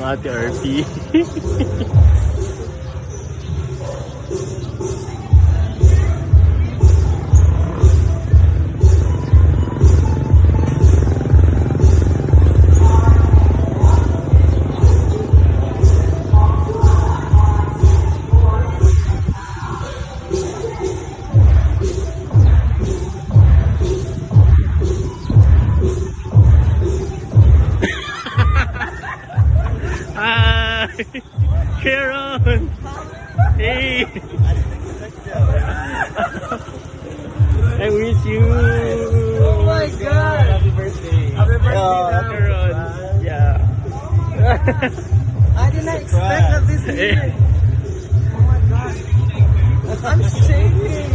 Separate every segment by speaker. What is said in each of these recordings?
Speaker 1: Ate RP. Hi! Karen! Hey! I wish you!
Speaker 2: Oh my God!
Speaker 1: Happy birthday!
Speaker 2: Happy birthday,
Speaker 1: Karen! Yeah!
Speaker 2: I did not expect that this year. Oh my God. I'm shaking.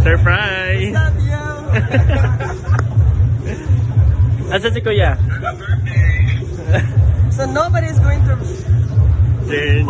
Speaker 1: Surprise!
Speaker 2: Love you.
Speaker 1: Asa si Kuya?
Speaker 2: So nobody is going to
Speaker 1: Then,